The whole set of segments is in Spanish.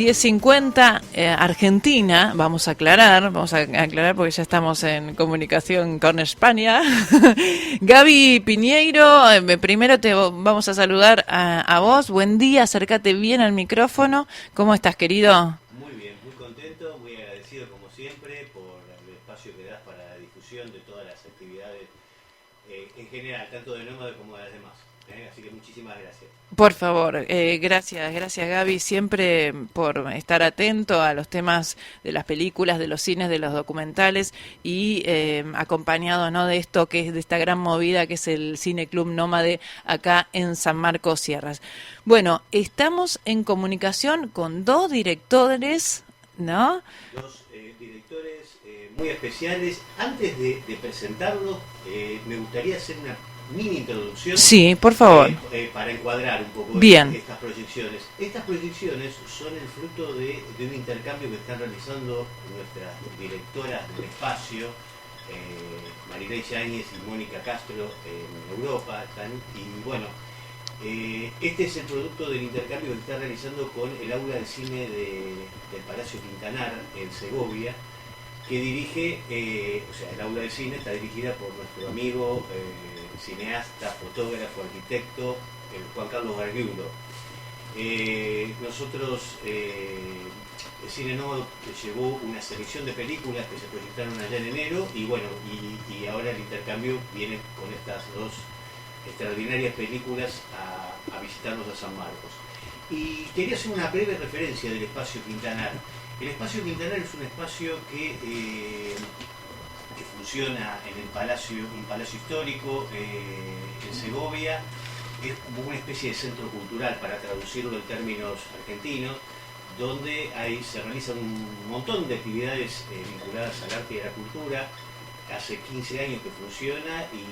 10:50, Argentina, vamos a aclarar porque ya estamos en comunicación con España. Gaby Piñeiro, primero te vamos a saludar a vos. Buen día, acércate bien al micrófono. ¿Cómo estás, querido? Muy bien, muy contento, muy agradecido como siempre por el espacio que das para la difusión de todas las actividades en general, tanto de Nómade como de las demás. Así que muchísimas gracias. Por favor, gracias Gaby, siempre por estar atento a los temas de las películas, de los cines, de los documentales y acompañado, ¿no?, de esto que es de esta gran movida que es el Cine Club Nómade acá en San Marcos Sierras. Bueno, estamos en comunicación con dos directores, ¿no? Dos directores muy especiales. Antes de presentarlos, me gustaría hacer una mini introducción. Sí, por favor. Para encuadrar un poco Bien. Estas proyecciones. Estas proyecciones son el fruto de un intercambio que están realizando nuestras directoras del espacio, Marilei Yáñez y Mónica Castro, en Europa. Y bueno, este es el producto del intercambio que está realizando con el aula de cine del Palacio Quintanar en Segovia, que dirige, el aula de cine está dirigida por nuestro amigo, cineasta, fotógrafo, arquitecto, Juan Carlos Gargiulo. Nosotros, el Cine Nómade llevó una selección de películas que se proyectaron allá en enero y bueno, y ahora el intercambio viene con estas dos extraordinarias películas a visitarnos a San Marcos. Y quería hacer una breve referencia del Espacio Quintanar. El Espacio Quintanar es un espacio que funciona en un palacio histórico en Segovia. Es como una especie de centro cultural, para traducirlo en términos argentinos, donde se realizan un montón de actividades vinculadas al arte y a la cultura. Hace 15 años que funciona y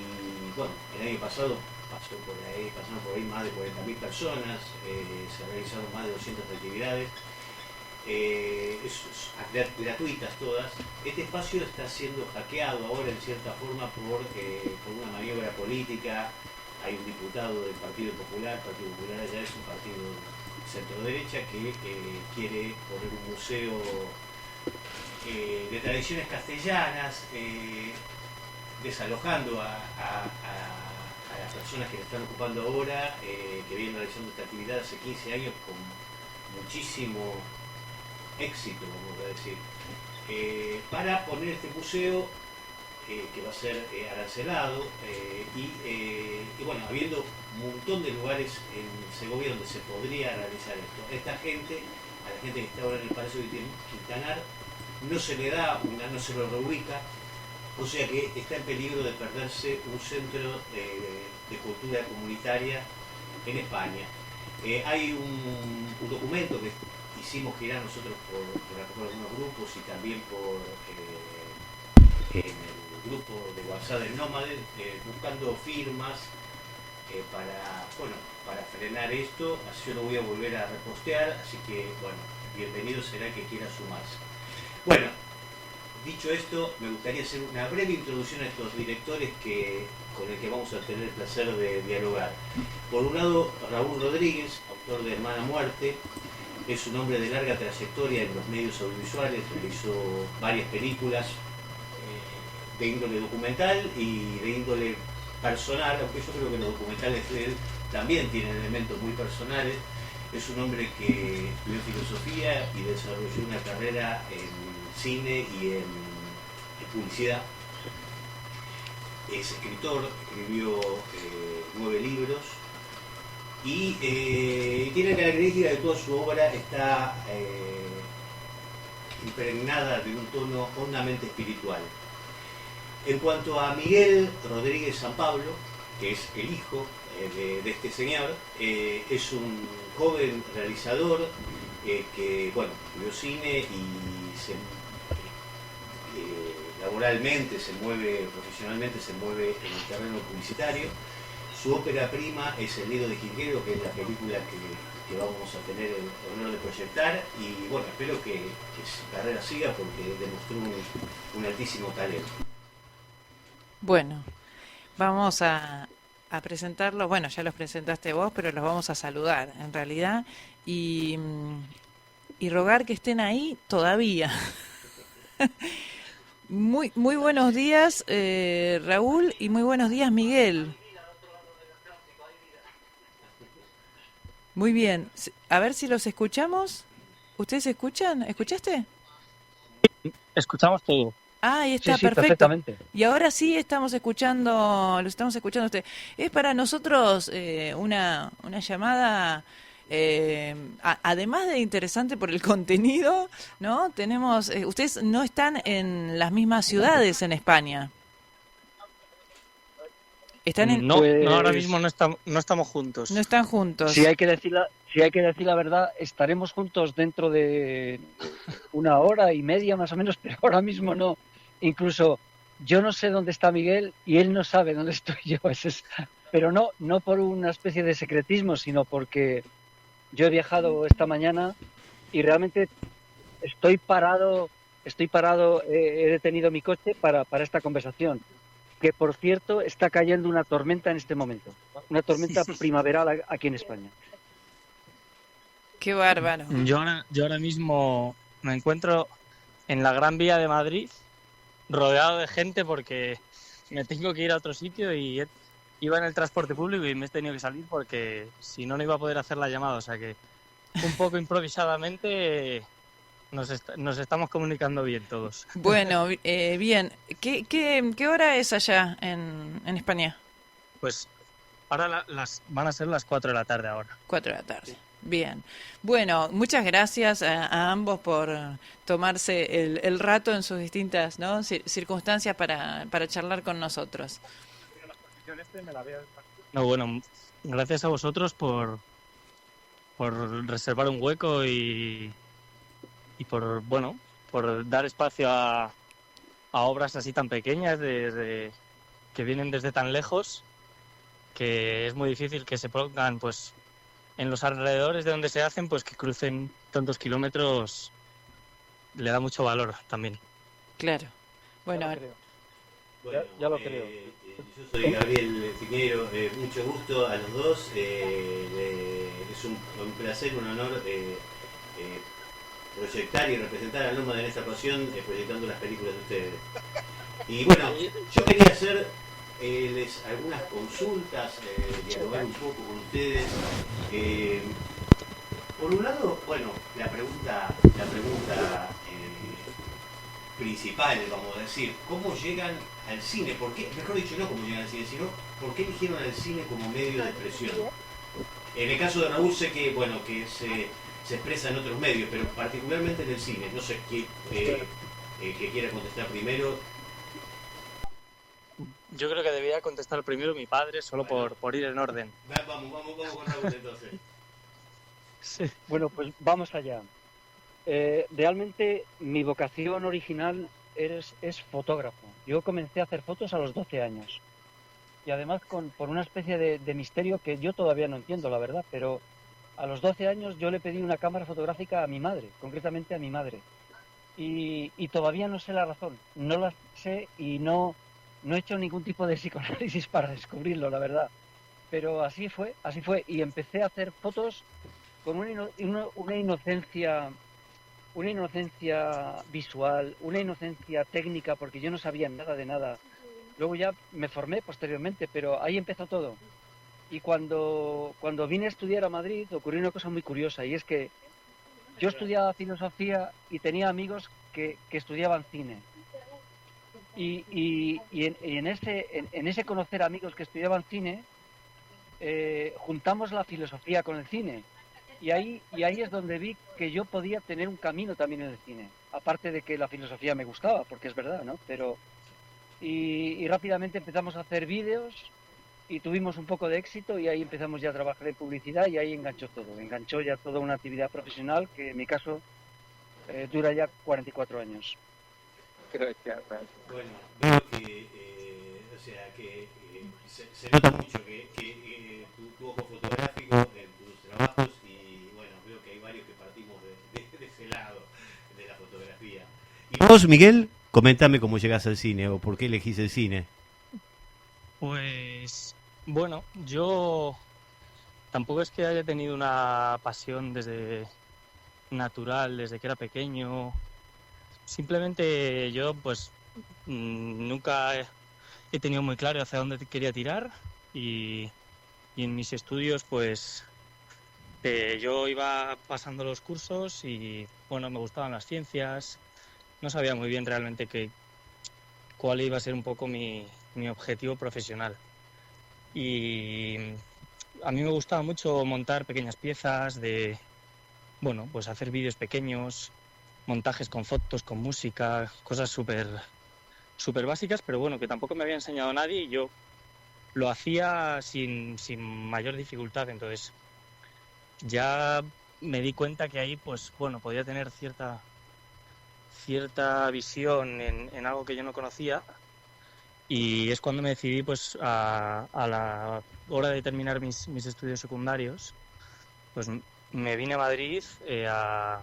bueno, el año pasado pasaron por ahí más de 40.000 personas, se realizaron más de 200 actividades. Gratuitas todas. Este espacio está siendo hackeado ahora en cierta forma por una maniobra política. Hay un diputado del Partido Popular ya es un partido centro-derecha que quiere poner un museo de tradiciones castellanas, desalojando a las personas que le están ocupando ahora, que vienen realizando esta actividad hace 15 años con muchísimo éxito, vamos a decir, para poner este museo que va a ser arancelado y bueno, habiendo un montón de lugares en Segovia donde se podría realizar esto. A la gente que está ahora en el Palacio Quintanar no se le da no se lo reubica, o sea que está en peligro de perderse un centro de cultura comunitaria en España. Hay un documento que hicimos girar nosotros por algunos grupos y también en el grupo de WhatsApp del Nómade, buscando firmas para frenar esto. Yo lo voy a volver a repostear, así que bueno, bienvenido será el que quiera sumarse. Bueno, dicho esto, me gustaría hacer una breve introducción a estos directores con el que vamos a tener el placer de dialogar. Por un lado, Raúl Rodríguez, autor de Hermana Muerte. Es un hombre de larga trayectoria en los medios audiovisuales, realizó varias películas de índole documental y de índole personal, aunque yo creo que los documentales de él también tienen elementos muy personales. Es un hombre que estudió filosofía y desarrolló una carrera en cine y en publicidad. Es escritor, escribió 9 libros. Y tiene la característica de que toda su obra está impregnada de un tono hondamente espiritual. En cuanto a Miguel Rodríguez San Pablo, que es el hijo de este señor, es un joven realizador que, bueno, estudió cine y laboralmente profesionalmente se mueve en el terreno publicitario. Su ópera prima es El Nido de Jilguero, que es la película que vamos a tener el honor de proyectar, y bueno, espero que su carrera siga porque demostró un altísimo talento. Bueno, vamos a presentarlos. Bueno, ya los presentaste vos, pero los vamos a saludar en realidad. Y y rogar que estén ahí todavía. Muy buenos días, Raúl, y muy buenos días, Miguel. Muy bien. A ver si los escuchamos. ¿Ustedes escuchan? ¿Escuchaste? Escuchamos todo. Ah, ahí Sí, está, sí, perfecto. perfectamente. Y ahora sí estamos escuchando, lo estamos escuchando a usted. Es para nosotros una llamada, además de interesante por el contenido, ¿no? Tenemos, ustedes no están en las mismas ciudades en España. Están en, No, no, ahora mismo Pues no estamos no juntos. están Si juntos. hay que decir si hay que decir la verdad, estaremos juntos dentro de una hora y media más o menos, pero ahora mismo no. Incluso yo no sé dónde está Miguel y él no sabe dónde estoy yo. Pero no por una especie de secretismo, sino porque yo he viajado esta mañana y realmente estoy parado, he detenido mi coche para esta conversación. Que por cierto está cayendo una tormenta en este momento, una tormenta primaveral aquí en España. Qué bárbaro. Yo ahora mismo me encuentro en la Gran Vía de Madrid, rodeado de gente porque me tengo que ir a otro sitio y iba en el transporte público y me he tenido que salir porque si no, no iba a poder hacer la llamada. O sea que un poco improvisadamente nos estamos comunicando bien todos. Bueno, bien. ¿Qué hora es allá en España? Pues ahora van a ser las 4 de la tarde ahora. 4 de la tarde. Bien. Bueno, muchas gracias a ambos por tomarse el rato en sus distintas, ¿no? Circunstancias para charlar con nosotros. No, bueno, gracias a vosotros por reservar un hueco y por dar espacio a obras así tan pequeñas que vienen desde tan lejos, que es muy difícil que se pongan pues en los alrededores de donde se hacen, pues que crucen tantos kilómetros, le da mucho valor también. Claro. Bueno, Bueno, ya lo creo. Yo soy Gabriel Piñero, mucho gusto a los dos. Es un placer, un honor proyectar y representar al Nómada en esta ocasión, proyectando las películas de ustedes. Y bueno, yo quería hacer algunas consultas, dialogar un poco con ustedes. Por un lado, bueno, la pregunta principal, vamos a decir, ¿cómo llegan al cine? ¿Por qué? Mejor dicho, no cómo llegan al cine, sino ¿por qué eligieron al cine como medio de expresión? En el caso de Raúl sé que, bueno, que se expresa en otros medios, pero particularmente en el cine. No sé que quiera contestar primero. Yo creo que debía contestar primero mi padre, solo Bueno, por ir en orden. Vamos con Raúl entonces. Sí. Bueno, pues vamos allá. Realmente mi vocación original es fotógrafo. Yo comencé a hacer fotos a los 12 años. Y además por una especie de misterio que yo todavía no entiendo, la verdad, pero a los 12 años yo le pedí una cámara fotográfica a mi madre, concretamente a mi madre. Y todavía no sé la razón, no la sé y no he hecho ningún tipo de psicoanálisis para descubrirlo, la verdad. Pero así fue. Y empecé a hacer fotos con una inocencia visual, una inocencia técnica, porque yo no sabía nada de nada. Luego ya me formé posteriormente, pero ahí empezó todo. Y cuando vine a estudiar a Madrid ocurrió una cosa muy curiosa, y es que yo estudiaba filosofía y tenía amigos que estudiaban cine. Y en ese conocer amigos que estudiaban cine, juntamos la filosofía con el cine. Y ahí es donde vi que yo podía tener un camino también en el cine. Aparte de que la filosofía me gustaba, porque es verdad, ¿no? Y rápidamente empezamos a hacer vídeos y tuvimos un poco de éxito y ahí empezamos ya a trabajar en publicidad y ahí enganchó todo. Enganchó ya toda una actividad profesional que en mi caso dura ya 44 años. Bueno, veo que, o sea, que se nota mucho que tu ojo fotográfico en tus trabajos y bueno, veo que hay varios que partimos de ese lado de la fotografía. ¿Y vos, Miguel? Coméntame cómo llegas al cine o por qué elegís el cine. Pues bueno, yo tampoco es que haya tenido una pasión natural desde que era pequeño. Simplemente yo pues nunca he tenido muy claro hacia dónde quería tirar y en mis estudios pues yo iba pasando los cursos y bueno, me gustaban las ciencias, no sabía muy bien realmente cuál iba a ser un poco mi objetivo profesional. Y a mí me gustaba mucho montar pequeñas piezas bueno, pues hacer vídeos pequeños, montajes con fotos, con música, cosas súper básicas, pero bueno, que tampoco me había enseñado nadie y yo lo hacía sin mayor dificultad. Entonces ya me di cuenta que ahí, pues bueno, podía tener cierta visión en algo que yo no conocía, y es cuando me decidí, pues a la hora de terminar mis estudios secundarios, pues me vine a Madrid a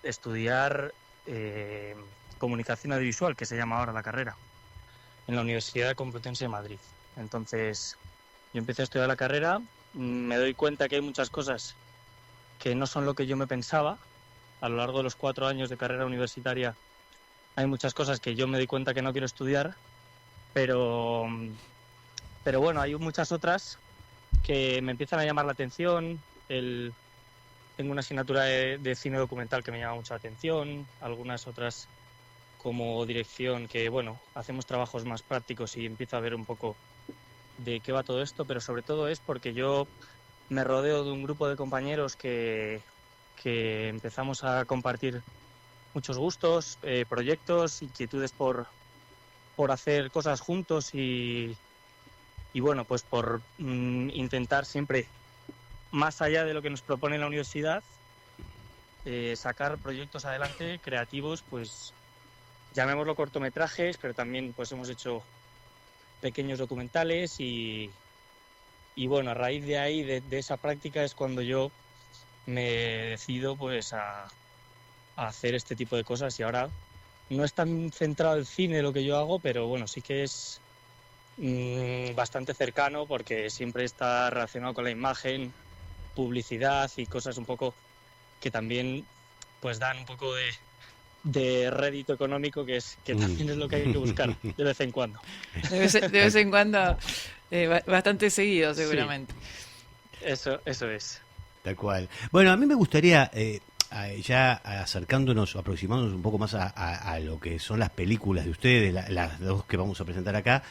estudiar comunicación audiovisual, que se llama ahora la carrera, en la Universidad Complutense de Madrid. Entonces yo empecé a estudiar la carrera, me doy cuenta que hay muchas cosas que no son lo que yo me pensaba. A lo largo de los 4 años de carrera universitaria hay muchas cosas que yo me doy cuenta que no quiero estudiar, pero bueno, hay muchas otras que me empiezan a llamar la atención. Tengo una asignatura de cine documental que me llama mucho la atención, algunas otras como dirección, que bueno, hacemos trabajos más prácticos y empiezo a ver un poco de qué va todo esto, pero sobre todo es porque yo me rodeo de un grupo de compañeros que empezamos a compartir muchos gustos, proyectos, inquietudes por hacer cosas juntos y bueno, pues por intentar siempre, más allá de lo que nos propone la universidad, sacar proyectos adelante creativos, pues llamémoslo cortometrajes, pero también pues hemos hecho pequeños documentales y bueno, a raíz de ahí, de esa práctica, es cuando yo me decido pues a hacer este tipo de cosas. Y ahora no es tan centrado el cine lo que yo hago, pero bueno, sí que es bastante cercano, porque siempre está relacionado con la imagen, publicidad y cosas un poco que también pues dan un poco de rédito económico, que también es lo que hay que buscar de vez en cuando. De vez en cuando, bastante seguido seguramente. Sí, eso es. Tal cual. Bueno, a mí me gustaría, ya acercándonos, aproximándonos un poco más a lo que son las películas de ustedes, las dos que vamos a presentar acá,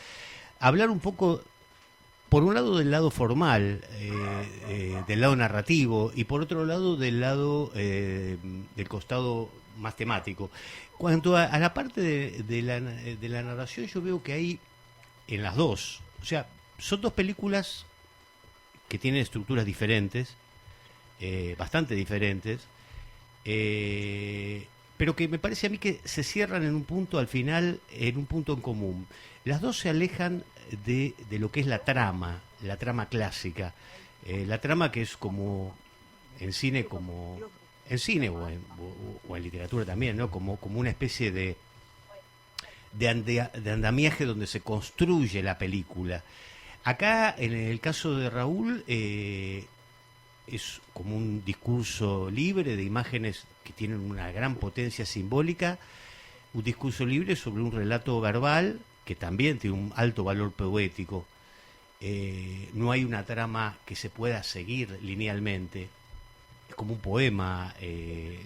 hablar un poco, por un lado, del lado formal, del lado narrativo, y por otro lado, del lado del costado más temático. Cuanto a la parte de la narración, yo veo que hay en las dos, o sea, son dos películas que tienen estructuras diferentes, bastante diferentes, pero que me parece a mí que se cierran en un punto al final, en un punto en común. Las dos se alejan de lo que es la trama clásica, la trama que es como en cine, o en literatura también, ¿no? Como una especie de andamiaje donde se construye la película. Acá, en el caso de Raúl, es como un discurso libre de imágenes que tienen una gran potencia simbólica, un discurso libre sobre un relato verbal que también tiene un alto valor poético. No hay una trama que se pueda seguir linealmente, es como un poema,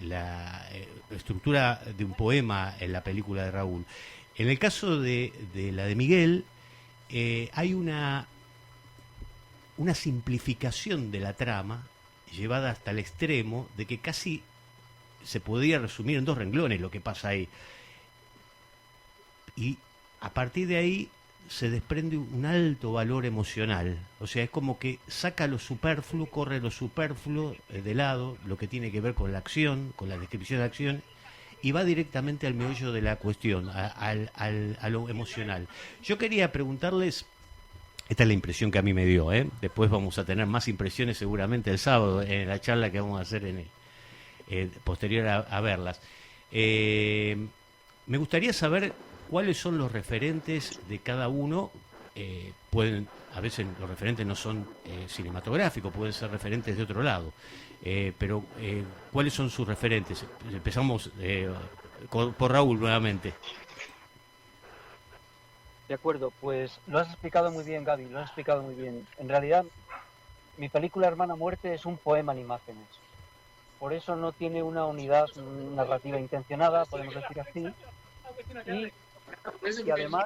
la estructura de un poema en la película de Raúl. En el caso de la de Miguel, hay una simplificación de la trama llevada hasta el extremo de que casi se podría resumir en 2 renglones lo que pasa ahí. Y a partir de ahí se desprende un alto valor emocional. O sea, es como que saca lo superfluo, corre lo superfluo de lado, lo que tiene que ver con la acción, con la descripción de acción, y va directamente al meollo de la cuestión, a lo emocional. Yo quería preguntarles, esta es la impresión que a mí me dio, después vamos a tener más impresiones seguramente el sábado en la charla que vamos a hacer posterior a verlas. Me gustaría saber cuáles son los referentes de cada uno pueden, a veces los referentes no son cinematográficos, pueden ser referentes de otro lado. Pero ¿cuáles son sus referentes? Empezamos por Raúl nuevamente. De acuerdo, pues lo has explicado muy bien, Gaby, lo has explicado muy bien. En realidad, mi película Hermana Muerte es un poema en imágenes. Por eso no tiene una unidad narrativa intencionada, podemos decir así. Y además,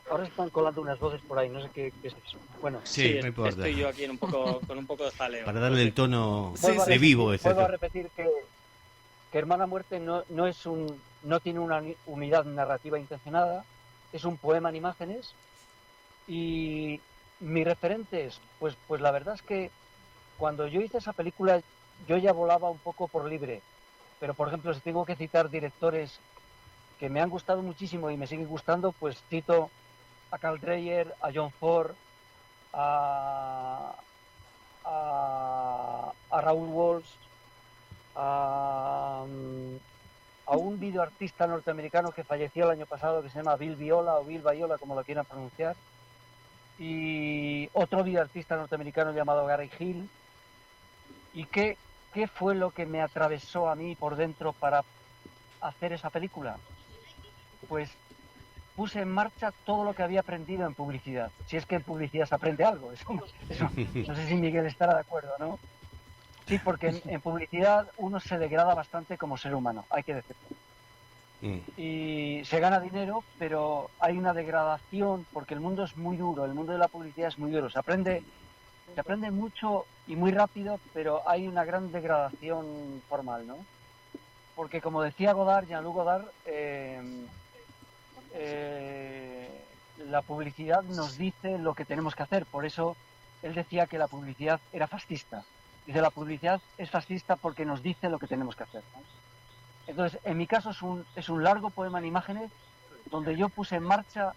ahora están colando unas voces por ahí, no sé qué es eso. Bueno, sí, no importa. Estoy yo aquí con un poco de jaleo. Para darle el tono de vivo. Vuelvo a repetir que Hermana Muerte no tiene una unidad narrativa intencionada, es un poema en imágenes. Y mis referentes, pues la verdad es que cuando yo hice esa película yo ya volaba un poco por libre, pero por ejemplo si tengo que citar directores que me han gustado muchísimo y me siguen gustando, pues cito a Carl Dreyer, a John Ford, a Raoul Walsh, a un videoartista norteamericano que falleció el año pasado que se llama Bill Viola o Bill Viola, como lo quieran pronunciar, y otro videoartista norteamericano llamado Gary Hill. ¿Y qué fue lo que me atravesó a mí por dentro para hacer esa película? Pues puse en marcha todo lo que había aprendido en publicidad. Si es que en publicidad se aprende algo. Eso, no sé si Miguel estará de acuerdo, ¿no? Sí, porque en publicidad uno se degrada bastante como ser humano, hay que decirlo. Y se gana dinero, pero hay una degradación porque el mundo es muy duro, el mundo de la publicidad es muy duro. Se aprende mucho y muy rápido, pero hay una gran degradación formal, ¿no? Porque como decía Jean-Luc Godard, la publicidad nos dice lo que tenemos que hacer. Por eso él decía que la publicidad era fascista. Dice, la publicidad es fascista porque nos dice lo que tenemos que hacer, ¿no? Entonces, en mi caso es un largo poema en imágenes donde yo puse en marcha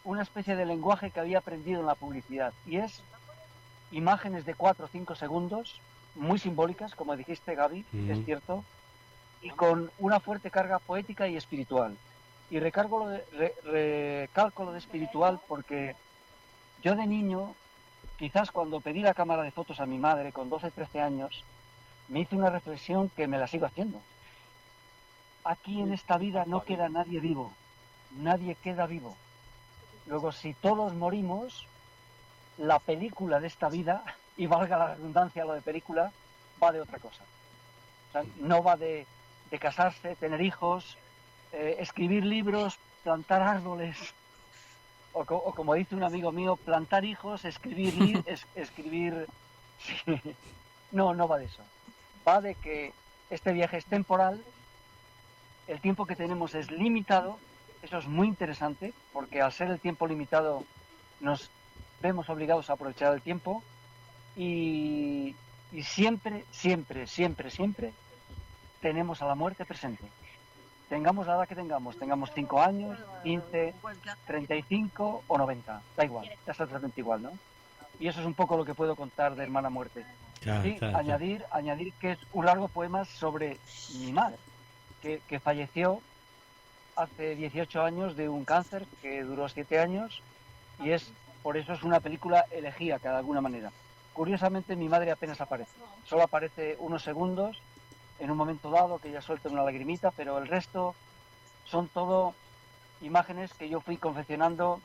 una especie de lenguaje que había aprendido en la publicidad. Y es imágenes de 4 o 5 segundos, muy simbólicas, como dijiste, Gaby, es cierto, y con una fuerte carga poética y espiritual. Y recalco lo de espiritual porque yo de niño, quizás cuando pedí la cámara de fotos a mi madre con 12, 13 años, me hice una reflexión que me la sigo haciendo. Aquí en esta vida no queda nadie vivo, nadie queda vivo. Luego, si todos morimos, la película de esta vida, y valga la redundancia lo de película, va de otra cosa. O sea, no va de casarse, tener hijos, escribir libros, plantar árboles, o como dice un amigo mío, plantar hijos, escribir sí. No va de eso. Va de que este viaje es temporal, el tiempo que tenemos es limitado, eso es muy interesante, porque al ser el tiempo limitado nos vemos obligados a aprovechar el tiempo y siempre tenemos a la muerte presente. Tengamos la edad que tengamos 5 años, 15, 35 o 90, da igual, ya está totalmente igual, ¿no? Y eso es un poco lo que puedo contar de Hermana Muerte. Añadir que es un largo poema sobre mi madre, que falleció hace 18 años de un cáncer que duró 7 años y por eso es una película elegida de alguna manera. Curiosamente mi madre apenas aparece, solo aparece unos segundos en un momento dado que ella suelta una lagrimita, pero el resto son todo imágenes que yo fui confeccionando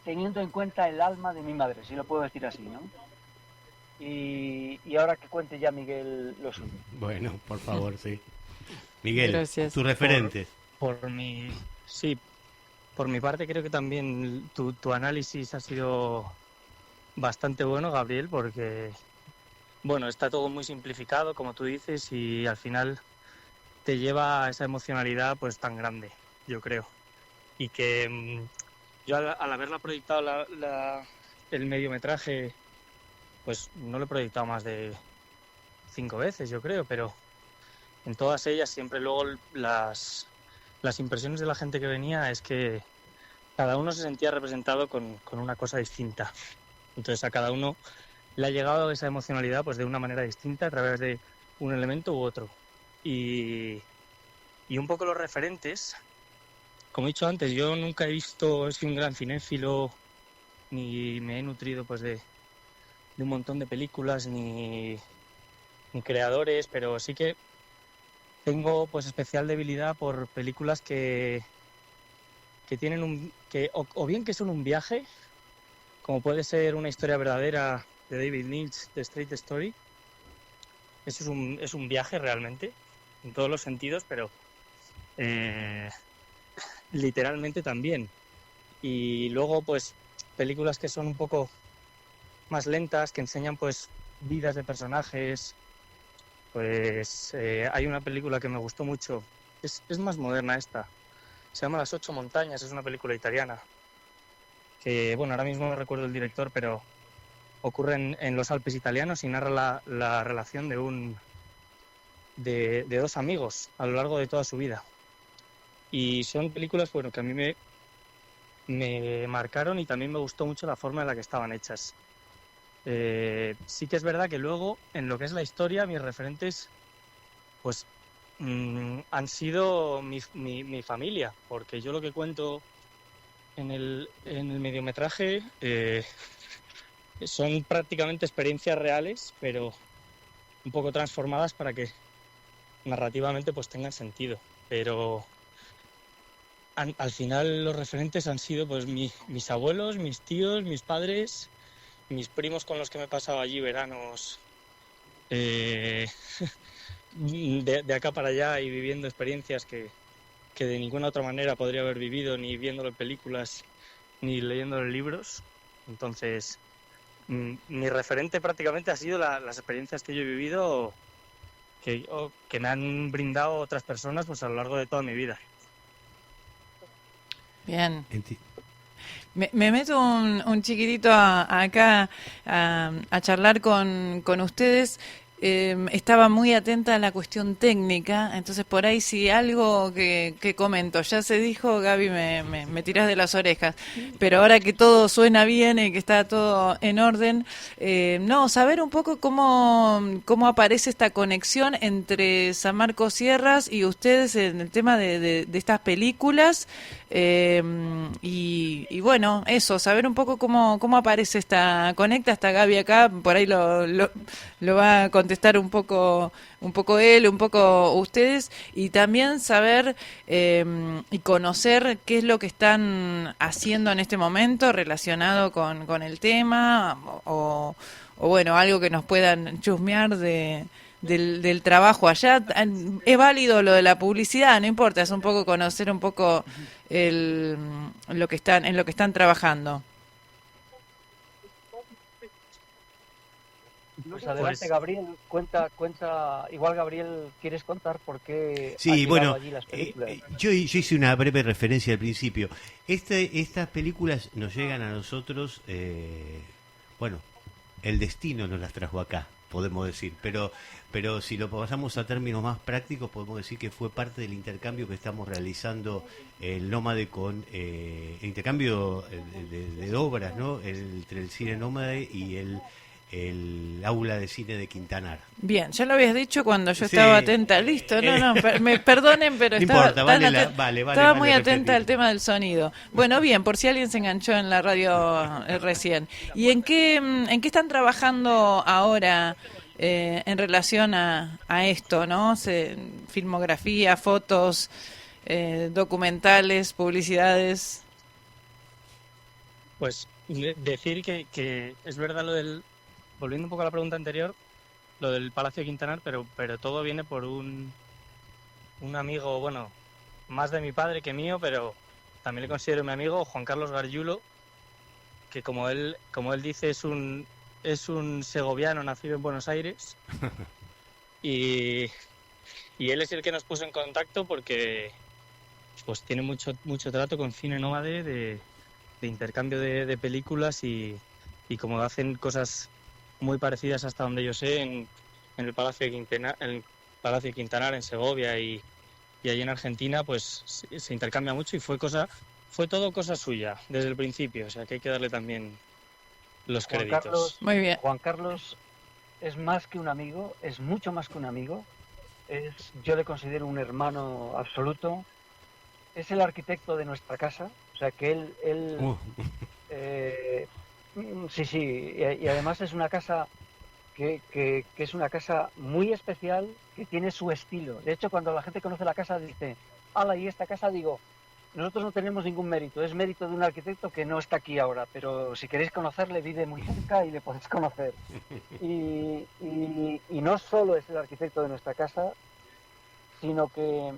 teniendo en cuenta el alma de mi madre, si lo puedo decir así, ¿no? Y ahora que cuente ya Miguel lo suyo. Bueno, por favor, sí. Miguel, gracias. Tus referentes. Por mi parte creo que también tu análisis ha sido bastante bueno, Gabriel, porque bueno, está todo muy simplificado, como tú dices, y al final te lleva a esa emocionalidad pues tan grande, yo creo. Y que yo al haberla proyectado el mediometraje, pues no lo he proyectado más de 5 veces, yo creo, pero en todas ellas siempre luego las impresiones de la gente que venía es que cada uno se sentía representado con una cosa distinta. Entonces a cada uno le ha llegado esa emocionalidad pues de una manera distinta a través de un elemento u otro. Y un poco los referentes, como he dicho antes, yo nunca he sido un gran cinéfilo, ni me he nutrido pues de un montón de películas, ni creadores, pero sí que tengo pues especial debilidad por películas que tienen o bien que son un viaje, como puede ser Una historia verdadera de David Lynch, de Straight Story. Eso es un viaje realmente, en todos los sentidos, pero literalmente también. Y luego pues películas que son un poco más lentas, que enseñan pues vidas de personajes. Pues hay una película que me gustó mucho, es más moderna esta, se llama Las 8 montañas, es una película italiana, que bueno, ahora mismo no recuerdo el director, pero ocurre en los Alpes italianos y narra la relación de dos amigos a lo largo de toda su vida. Y son películas, bueno, que a mí me marcaron, y también me gustó mucho la forma en la que estaban hechas. Sí que es verdad que luego, en lo que es la historia, mis referentes pues han sido mi familia, porque yo lo que cuento en el mediometraje son prácticamente experiencias reales, pero un poco transformadas para que narrativamente pues tengan sentido. Pero al final los referentes han sido pues mis abuelos, mis tíos, mis padres, mis primos con los que me he pasado allí veranos de acá para allá, y viviendo experiencias que de ninguna otra manera podría haber vivido, ni viéndolo en películas, ni leyéndolo en libros. Entonces, mi referente prácticamente ha sido las experiencias que yo he vivido, que me han brindado otras personas pues a lo largo de toda mi vida. Bien. Me meto un chiquitito acá a charlar con ustedes. Estaba muy atenta a la cuestión técnica, entonces por ahí si algo que comento ya se dijo, Gaby, me tirás de las orejas, pero ahora que todo suena bien y que está todo en orden, no, saber un poco cómo aparece esta conexión entre San Marcos Sierras y ustedes en el tema de estas películas. Y bueno, eso, saber un poco cómo aparece conecta hasta Gaby acá, por ahí lo va a contestar un poco él, un poco ustedes, y también saber y conocer qué es lo que están haciendo en este momento relacionado con el tema, o bueno, algo que nos puedan chusmear del trabajo allá. Es válido lo de la publicidad, no importa, es un poco conocer un poco lo que están trabajando. Pues adelante, Gabriel, cuenta, igual Gabriel, ¿quieres contar por qué Sí, han llegado bueno, allí las películas? yo hice una breve referencia al principio. Estas películas nos llegan a nosotros, bueno, el destino nos las trajo acá, podemos decir, pero si lo pasamos a términos más prácticos, podemos decir que fue parte del intercambio que estamos realizando el Nómade con el intercambio de obras, ¿no? Entre el Cine Nómade y el aula de cine de Quintanar. Bien, ya lo habías dicho cuando yo Sí. estaba atenta. Listo, no, me perdonen, pero No estaba, importa, vale estaba muy atenta repetir. al tema del sonido. Bueno, bien, por si alguien se enganchó en la radio recién. ¿Y en qué están trabajando ahora en relación a esto, ¿no? Filmografía, fotos, documentales, publicidades. Pues decir que es verdad volviendo un poco a la pregunta anterior, lo del Palacio de Quintanar, pero todo viene por un amigo, bueno, más de mi padre que mío, pero también le considero mi amigo, Juan Carlos Gargiulo, que como él dice, es un segoviano nacido en Buenos Aires, y él es el que nos puso en contacto porque pues tiene mucho trato con Cine Nómade de intercambio de películas, y como hacen cosas muy parecidas hasta donde yo sé en el Palacio de Quintanar, en Segovia y allí en Argentina, pues se intercambia mucho, y fue todo cosa suya desde el principio, o sea que hay que darle también los créditos. Carlos, Muy bien. Juan Carlos es más que un amigo, es mucho más que un amigo. Yo le considero un hermano absoluto. es el arquitecto de nuestra casa, o sea que él eh, sí, sí, y además es una casa que es una casa muy especial, que tiene su estilo. De hecho, cuando la gente conoce la casa dice, ala, y esta casa, digo, nosotros no tenemos ningún mérito, es mérito de un arquitecto que no está aquí ahora, pero si queréis conocerle, vive muy cerca y le podéis conocer. Y no solo es el arquitecto de nuestra casa, sino que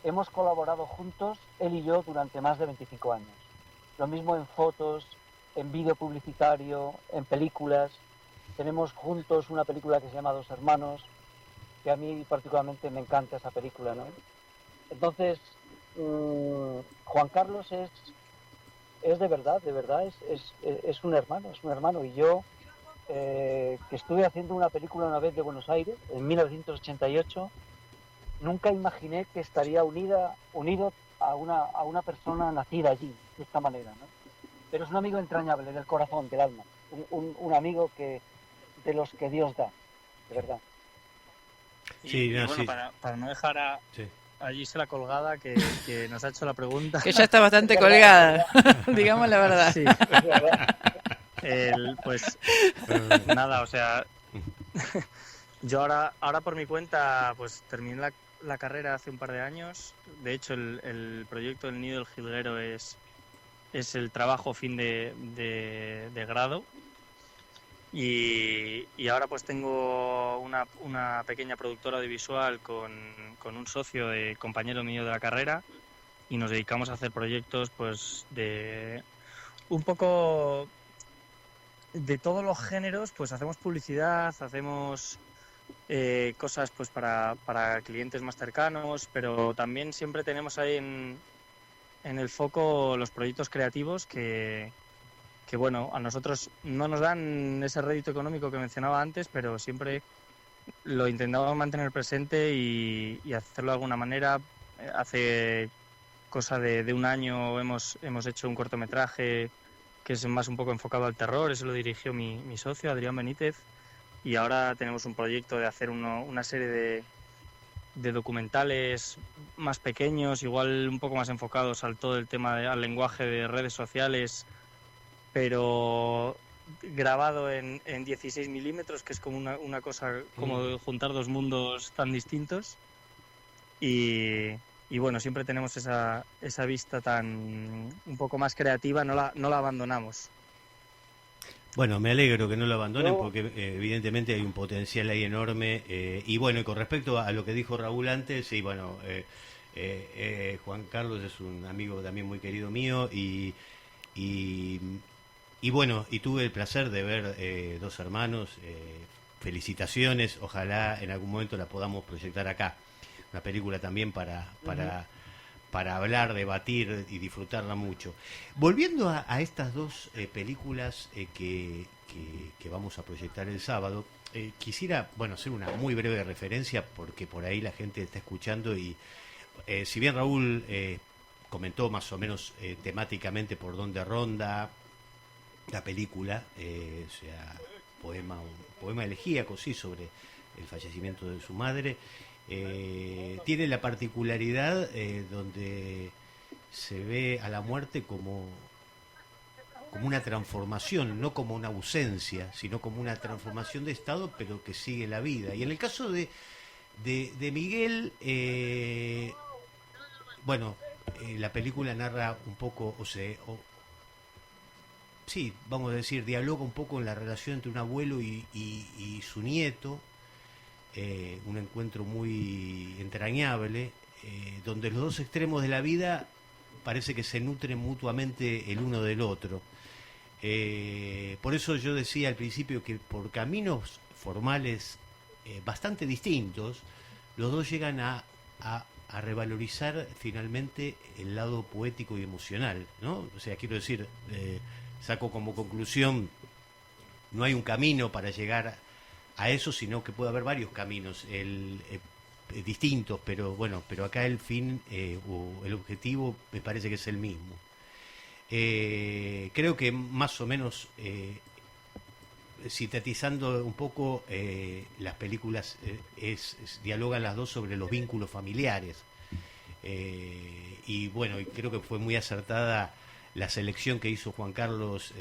hemos colaborado juntos, él y yo, durante más de 25 años. Lo mismo en fotos, en vídeo publicitario, en películas. Tenemos juntos una película que se llama Dos Hermanos, que a mí particularmente me encanta esa película, ¿no? Entonces, Juan Carlos es de verdad, es un hermano. Y yo, que estuve haciendo una película una vez de Buenos Aires, en 1988, nunca imaginé que estaría unido a una persona nacida allí, de esta manera, ¿no? Pero es un amigo entrañable, del corazón, del alma. Un amigo de los que Dios da, de verdad. Y bueno, para no dejar a Gisela colgada, que nos ha hecho la pregunta. Que ya está bastante colgada, digamos la verdad. Sí. Pues nada, o sea, yo ahora por mi cuenta, pues terminé la carrera hace un par de años. De hecho, el proyecto del Nido del Jilguero es el trabajo fin de grado. Y ahora pues tengo una pequeña productora audiovisual con un socio, compañero mío de la carrera, y nos dedicamos a hacer proyectos pues de un poco de todos los géneros. Pues hacemos publicidad, hacemos cosas pues para clientes más cercanos, pero también siempre tenemos ahí en el foco los proyectos creativos que bueno, a nosotros no nos dan ese rédito económico que mencionaba antes, pero siempre lo intentamos mantener presente y hacerlo de alguna manera. Hace cosa de un año hemos hecho un cortometraje que es más un poco enfocado al terror. Eso lo dirigió mi socio, Adrián Benítez, y ahora tenemos un proyecto de hacer una serie de documentales más pequeños, igual un poco más enfocados al todo el tema al lenguaje de redes sociales, pero grabado en 16 milímetros, que es como una cosa como juntar dos mundos tan distintos. Y bueno, siempre tenemos esa vista tan un poco más creativa, no la abandonamos. Bueno, me alegro que no lo abandonen porque evidentemente hay un potencial ahí enorme. Y bueno, y con respecto a lo que dijo Raúl antes, sí, bueno, Juan Carlos es un amigo también muy querido mío y bueno, y tuve el placer de ver Dos Hermanos. Felicitaciones, ojalá en algún momento la podamos proyectar acá. Una película también para hablar, debatir y disfrutarla mucho. Volviendo a estas dos películas que vamos a proyectar el sábado, quisiera hacer una muy breve referencia porque por ahí la gente está escuchando y si bien Raúl comentó más o menos temáticamente por dónde ronda la película, o sea, un poema elegíaco, sí, sobre el fallecimiento de su madre. Tiene la particularidad donde se ve a la muerte como una transformación, no como una ausencia, sino como una transformación de estado, pero que sigue la vida. Y en el caso de Miguel, la película narra un poco, sí, vamos a decir, dialoga un poco en la relación entre un abuelo y su nieto. Un encuentro muy entrañable, donde los dos extremos de la vida parece que se nutren mutuamente el uno del otro. Por eso yo decía al principio que por caminos formales bastante distintos, los dos llegan a revalorizar finalmente el lado poético y emocional, ¿no? O sea, quiero decir, saco como conclusión, no hay un camino para llegar a eso, sino que puede haber varios caminos distintos, pero acá el fin o el objetivo me parece que es el mismo. Creo que más o menos, sintetizando un poco, las películas dialogan las dos sobre los vínculos familiares. Y bueno, y creo que fue muy acertada la selección que hizo Juan Carlos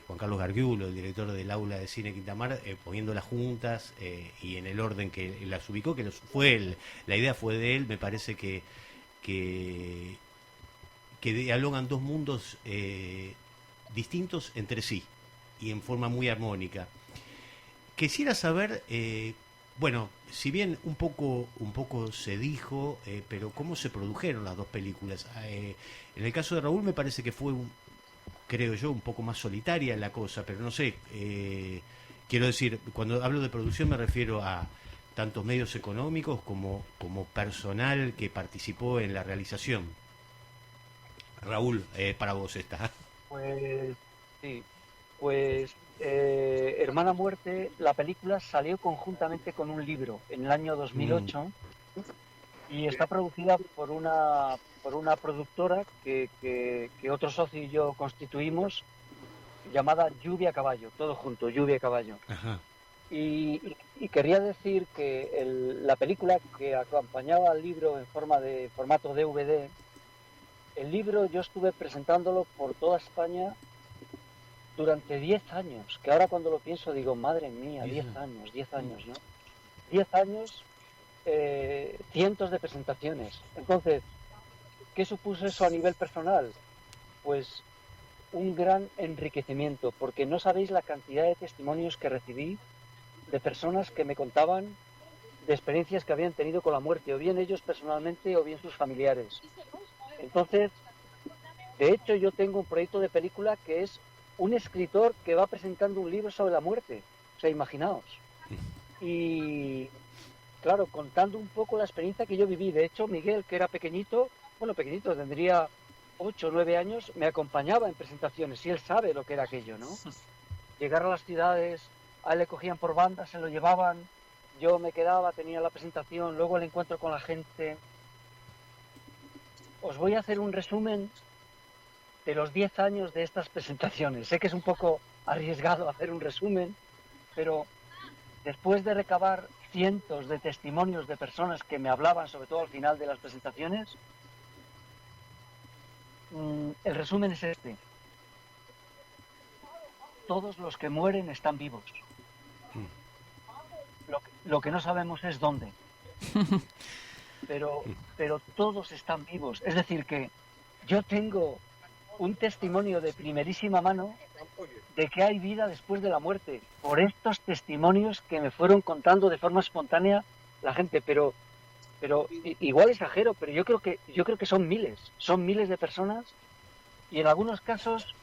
Gargiulo, el director del Aula de Cine Quintamar, poniéndolas juntas y en el orden que las ubicó, que fue él, la idea fue de él. Me parece que dialogan dos mundos distintos entre sí y en forma muy armónica. Quisiera saber, bueno, si bien un poco se dijo, pero cómo se produjeron las dos películas. En el caso de Raúl me parece que fue, creo yo, un poco más solitaria la cosa, pero no sé, quiero decir, cuando hablo de producción me refiero a tantos medios económicos como personal que participó en la realización. Raúl, para vos esta. Pues sí, pues Hermana Muerte, la película salió conjuntamente con un libro en el año 2008 y está producida por una productora que otro socio y yo constituimos, llamada Lluvia a Caballo, todo junto, Lluvia a Caballo. Ajá. Y quería decir que la película que acompañaba al libro en formato DVD, el libro yo estuve presentándolo por toda España durante 10 años, que ahora cuando lo pienso digo, madre mía, 10 años, ¿no? 10 años, cientos de presentaciones. Entonces, ¿qué supuso eso a nivel personal? Pues un gran enriquecimiento, porque no sabéis la cantidad de testimonios que recibí de personas que me contaban de experiencias que habían tenido con la muerte, o bien ellos personalmente o bien sus familiares. Entonces, de hecho, yo tengo un proyecto de película que es un escritor que va presentando un libro sobre la muerte. O sea, imaginaos. Y, claro, contando un poco la experiencia que yo viví. De hecho, Miguel, que era pequeñito, tendría 8 o 9 años, me acompañaba en presentaciones y él sabe lo que era aquello, ¿no? Llegar a las ciudades, a él le cogían por bandas, se lo llevaban, yo me quedaba, tenía la presentación, luego el encuentro con la gente. Os voy a hacer un resumen de los 10 años de estas presentaciones. Sé que es un poco arriesgado hacer un resumen, pero después de recabar cientos de testimonios de personas que me hablaban, sobre todo al final de las presentaciones, el resumen es este. Todos los que mueren están vivos. Lo que no sabemos es dónde. Pero todos están vivos. Es decir, que yo tengo un testimonio de primerísima mano de que hay vida después de la muerte, por estos testimonios que me fueron contando de forma espontánea la gente, pero igual exagero, pero yo creo que son miles de personas, y en algunos casos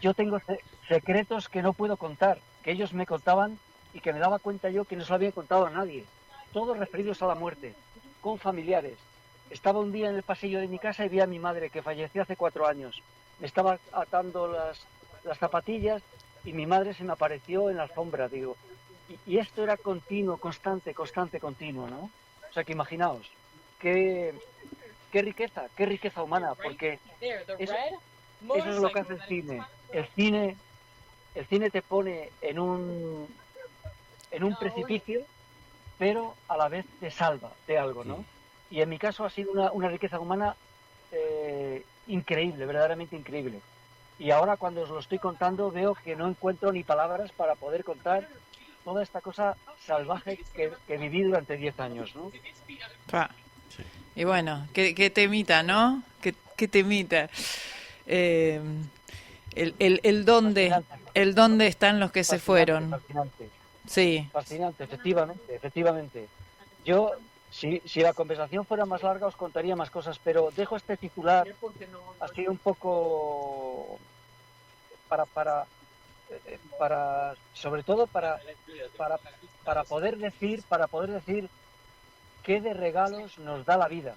yo tengo secretos que no puedo contar, que ellos me contaban y que me daba cuenta yo que no se lo habían contado a nadie, todos referidos a la muerte, con familiares. Estaba un día en el pasillo de mi casa y vi a mi madre, que falleció hace 4 años. Me estaba atando las zapatillas y mi madre se me apareció en la alfombra, digo. Y esto era continuo, constante, continuo, ¿no? O sea que imaginaos, qué riqueza humana, porque eso es lo que hace el cine. El cine te pone en un precipicio, pero a la vez te salva de algo, ¿no? Y en mi caso ha sido una riqueza humana increíble, verdaderamente increíble. Y ahora cuando os lo estoy contando veo que no encuentro ni palabras para poder contar toda esta cosa salvaje que viví durante 10 años, ¿no? Sí. Y bueno, qué temita, ¿no? Qué temita. El dónde están los que se fueron. Fascinante. Sí. Fascinante, efectivamente. Yo, si la conversación fuera más larga, os contaría más cosas, pero dejo este titular así un poco para sobre todo para poder decir qué de regalos nos da la vida,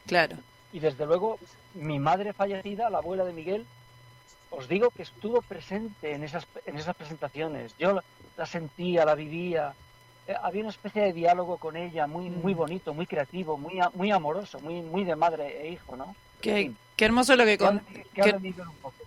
Claro. Y desde luego mi madre fallecida, la abuela de Miguel, os digo que estuvo presente en esas presentaciones. Yo la sentía, la vivía. Había una especie de diálogo con ella muy bonito, muy creativo, muy amoroso, muy de madre e hijo, ¿no? Qué hermoso lo que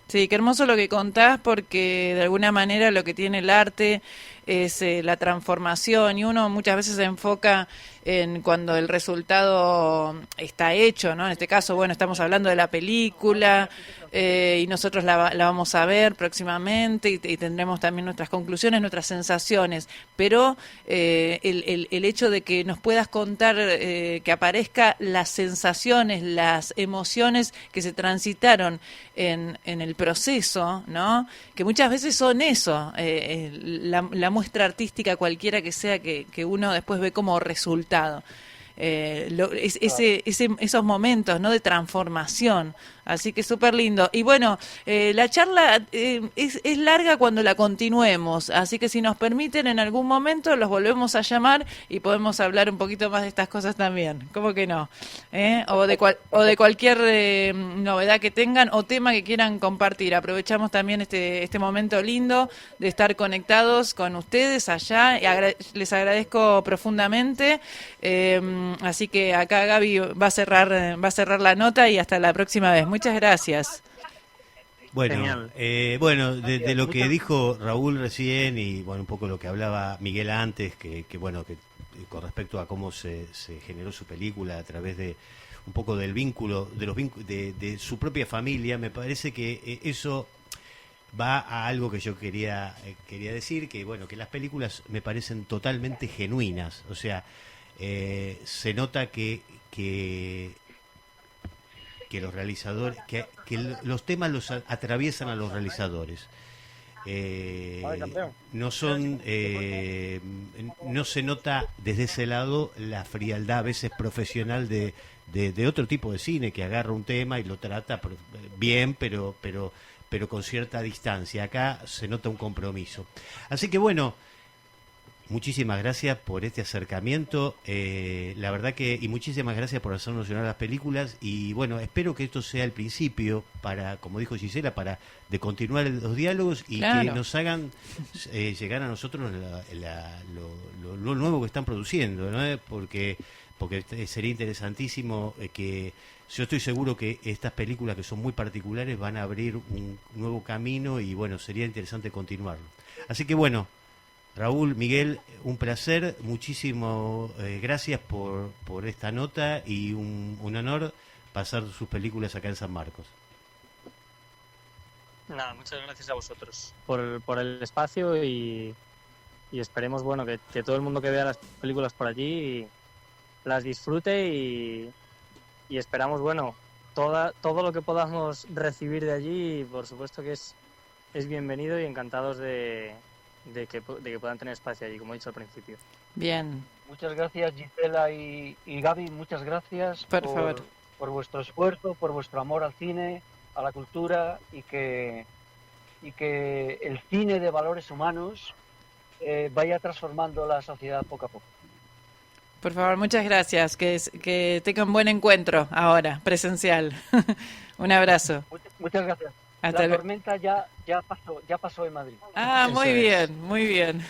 Sí, qué hermoso lo que contás, porque de alguna manera lo que tiene el arte es la transformación, y uno muchas veces se enfoca en cuando el resultado está hecho, ¿no? En este caso, bueno, estamos hablando de la película y nosotros la vamos a ver próximamente y tendremos también nuestras conclusiones, nuestras sensaciones, pero el hecho de que nos puedas contar, que aparezca las sensaciones, las emociones que se transitaron en el proceso, ¿no? Que muchas veces son eso, la muestra artística cualquiera que sea que uno después ve como resultado. Esos momentos, ¿no?, de transformación. Así que súper lindo. Y bueno, la charla es larga cuando la continuemos, así que si nos permiten en algún momento los volvemos a llamar y podemos hablar un poquito más de estas cosas también. ¿Cómo que no? O de cualquier novedad que tengan o tema que quieran compartir. Aprovechamos también este momento lindo de estar conectados con ustedes allá y les agradezco profundamente. Así que acá Gaby va a cerrar la nota y hasta la próxima vez. Muchas gracias. Bueno, de lo que dijo Raúl recién y bueno, un poco lo que hablaba Miguel antes, que con respecto a cómo se generó su película a través de un poco del vínculo, de su propia familia, me parece que eso va a algo que yo quería decir, que bueno, que las películas me parecen totalmente genuinas, o sea, se nota que los realizadores, que los temas los atraviesan a los realizadores. No se nota desde ese lado la frialdad a veces profesional de otro tipo de cine, que agarra un tema y lo trata bien, pero con cierta distancia. Acá se nota un compromiso. Así que bueno, muchísimas gracias por este acercamiento, la verdad y muchísimas gracias por hacernos llenar las películas, y bueno, espero que esto sea el principio para, como dijo Gisela, de continuar los diálogos y claro, que nos hagan llegar a nosotros lo nuevo que están produciendo, ¿no? Porque sería interesantísimo que yo estoy seguro que estas películas que son muy particulares van a abrir un nuevo camino y bueno, sería interesante continuarlo. Así que bueno, Raúl, Miguel, un placer, muchísimas gracias por esta nota y un honor pasar sus películas acá en San Marcos. Nada, muchas gracias a vosotros por el espacio y esperemos, bueno, que todo el mundo que vea las películas por allí las disfrute y esperamos, bueno, todo lo que podamos recibir de allí, por supuesto que es bienvenido y encantados de que puedan tener espacio allí, como he dicho al principio. Bien. Muchas gracias, Gisela y Gaby, muchas gracias por vuestro esfuerzo, por vuestro amor al cine, a la cultura, y que el cine de valores humanos vaya transformando la sociedad poco a poco. Por favor, muchas gracias. Que tengan buen encuentro ahora, presencial. Un abrazo. Muchas gracias. Hasta la tormenta ya pasó en Madrid. Ah, muy bien, muy bien.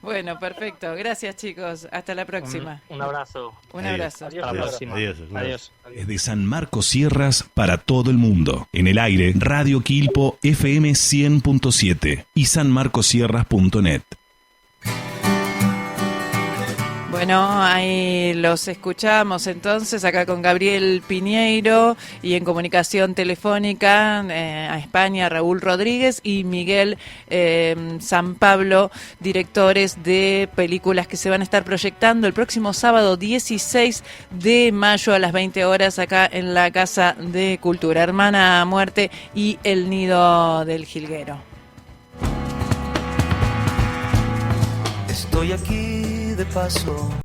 Bueno, perfecto. Gracias, chicos. Hasta la próxima. Un abrazo. Un abrazo. Hasta la próxima. Adiós. Desde San Marcos Sierras para todo el mundo. En el aire, Radio Quilpo FM 100.7 y sanmarcosierras.net. Bueno, ahí los escuchamos entonces acá con Gabriel Piñeiro y en comunicación telefónica a España Raúl Rodríguez y Miguel San Pablo, directores de películas que se van a estar proyectando el próximo sábado 16 de mayo a las 20 horas acá en la Casa de Cultura, Hermana Muerte y El Nido del Jilguero. Estoy aquí de paso.